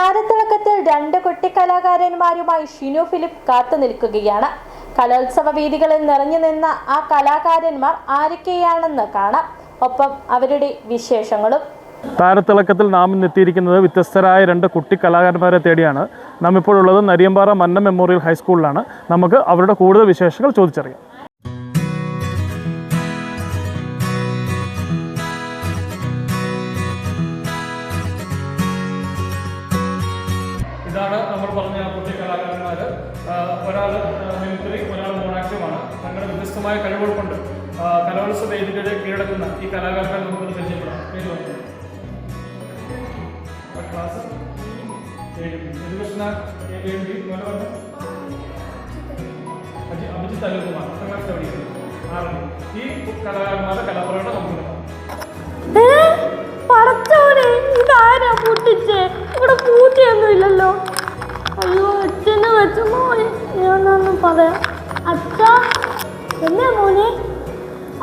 താരത്തിളക്കത്തിൽ രണ്ട് കുട്ടിക്കലാകാരന്മാരുമായി ഷിനു ഫിലിപ്പ് കാത്തു നിൽക്കുകയാണ്. കലോത്സവ വേദികളിൽ നിറഞ്ഞു നിന്ന ആ കലാകാരന്മാർ ആരൊക്കെയാണെന്ന് കാണാം. ഒപ്പം അവരുടെ വിശേഷങ്ങളും. താരത്തിളക്കത്തിൽ നാം ഇന്നെത്തിയിരിക്കുന്നത് വ്യത്യസ്തരായ രണ്ട് കുട്ടി കലാകാരന്മാരെ തേടിയാണ്. നാം ഇപ്പോഴുള്ളത് നരിയമ്പാറ മന്നം മെമ്മോറിയൽ ഹൈസ്കൂളിലാണ്. നമുക്ക് അവരുടെ കൂടുതൽ വിശേഷങ്ങൾ ചോദിച്ചറിയാം. ഇതാണ് നമ്മൾ പറഞ്ഞ കുട്ടി കലാകാരന്മാർ. ഒരാൾ മിമിക്രി, ഒരാൾ മോണാക്റ്റുമാണ്. തങ്ങളുടെ വ്യത്യസ്തമായ കഴിവുകൾ കൊണ്ട് കലോത്സവ വേദികളെ കീഴടക്കുന്ന ഈ കലാകാരന്മാരെ നമുക്ക് പരിചയപ്പെടാം. ക്ലാസ് കൃഷ്ണ അഭിജിത്ത് അനിൽകുമാർ ഈ കലാകാരന്മാരുടെ കലാപരമായിട്ട് നമുക്ക് ഇവിടെ പൂട്ടിയൊന്നുമില്ലല്ലോ. അയ്യോ, അച്ഛനെ വെച്ചോ ഞാനൊന്നും പറയാം. അച്ഛാ, എന്നാ മോനെ?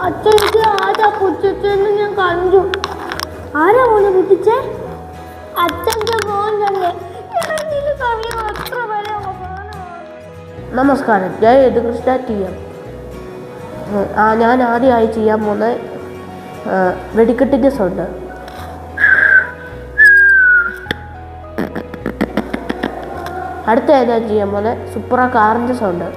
അച്ഛനിക്ക് ആരാ പൊട്ടിച്ചെന്ന് ഞാൻ കണ്ടു. ആരാ മോനെ പൊട്ടിച്ചേ? അച്ഛൻ്റെ മോൻ തന്നെ. നമസ്കാരം, ഞാൻ യദുകൃഷ്ണ TM. ഞാൻ ആദ്യമായി ചെയ്യാൻ പോകുന്ന വെടിക്കെട്ടിൻ്റെ സൗണ്ട്. അടുത്ത ഞാൻ ചെയ്യാൻ പോലെ സൂപ്പറ കാറിൻ്റെ സൗണ്ട്.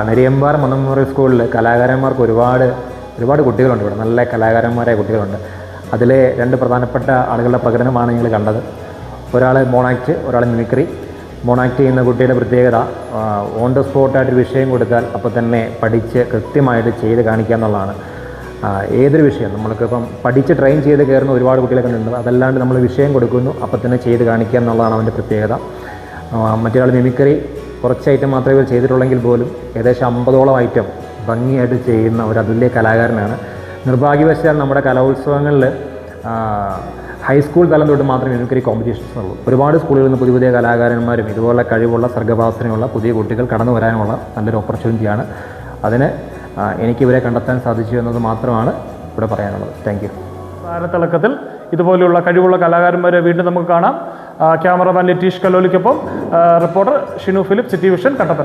നരിയമ്പാറ മന്നം മെമ്മോറിയൽ സ്കൂളിൽ കലാകാരന്മാർക്ക് ഒരുപാട് കുട്ടികളുണ്ട്. ഇവിടെ നല്ല കലാകാരന്മാരായ കുട്ടികളുണ്ട്. അതിലെ രണ്ട് പ്രധാനപ്പെട്ട ആളുകളുടെ പ്രകടനമാണ് നിങ്ങൾ കണ്ടത്. ഒരാൾ മോണാക്റ്റ്, ഒരാൾ മിമിക്രി. മോണാക്റ്റ് ചെയ്യുന്ന കുട്ടിയുടെ പ്രത്യേകത ഓൺ ദ സ്പോട്ടായിട്ടൊരു വിഷയം കൊടുത്താൽ അപ്പോൾ തന്നെ പഠിച്ച് കൃത്യമായിട്ട് ചെയ്ത് കാണിക്കുക എന്നുള്ളതാണ്. ഏതൊരു വിഷയം നമ്മൾക്കിപ്പം പഠിച്ച് ട്രെയിൻ ചെയ്ത് കയറുന്ന ഒരുപാട് കുട്ടികളെ കണ്ടിട്ടുണ്ട്. അതല്ലാണ്ട് നമ്മൾ വിഷയം കൊടുക്കുന്നു, അപ്പോൾ തന്നെ ചെയ്ത് കാണിക്കുക എന്നുള്ളതാണ് അവൻ്റെ പ്രത്യേകത. മറ്റൊരാൾ മിമിക്രി കുറച്ച് ഐറ്റം മാത്രമേ ഇവർ ചെയ്തിട്ടുള്ളെങ്കിൽ പോലും ഏകദേശം 50ഓളം ഐറ്റം ഭംഗിയായിട്ട് ചെയ്യുന്ന ഒരു അതുല്യ കലാകാരനാണ്. നിർഭാഗ്യവശാൽ നമ്മുടെ കലോത്സവങ്ങളിൽ ഹൈസ്കൂൾ തലം തൊട്ട് മാത്രമേ മിമിക്രി കോമ്പറ്റീഷൻസ് ഉള്ളൂ. ഒരുപാട് സ്കൂളുകളിൽ നിന്ന് പുതിയ കലാകാരന്മാരും ഇതുപോലെ കഴിവുള്ള സർഗ്ഗഭാവനയുള്ള പുതിയ കുട്ടികൾ കടന്നു വരാനുള്ള നല്ലൊരു ഓപ്പർച്യൂണിറ്റിയാണ്. അതിന് എനിക്കിവരെ കണ്ടെത്താൻ സാധിച്ചു എന്നത് മാത്രമാണ് ഇവിടെ പറയാനുള്ളത്. Thank you. താരത്തിളക്കത്തിൽ ഇതുപോലെയുള്ള കഴിവുള്ള കലാകാരന്മാരെ വീണ്ടും നമുക്ക് കാണാം. ക്യാമറമാൻ നിതീഷ് കലോലിക്കൊപ്പം reporter Shinu Philip, city vision, Kattappana.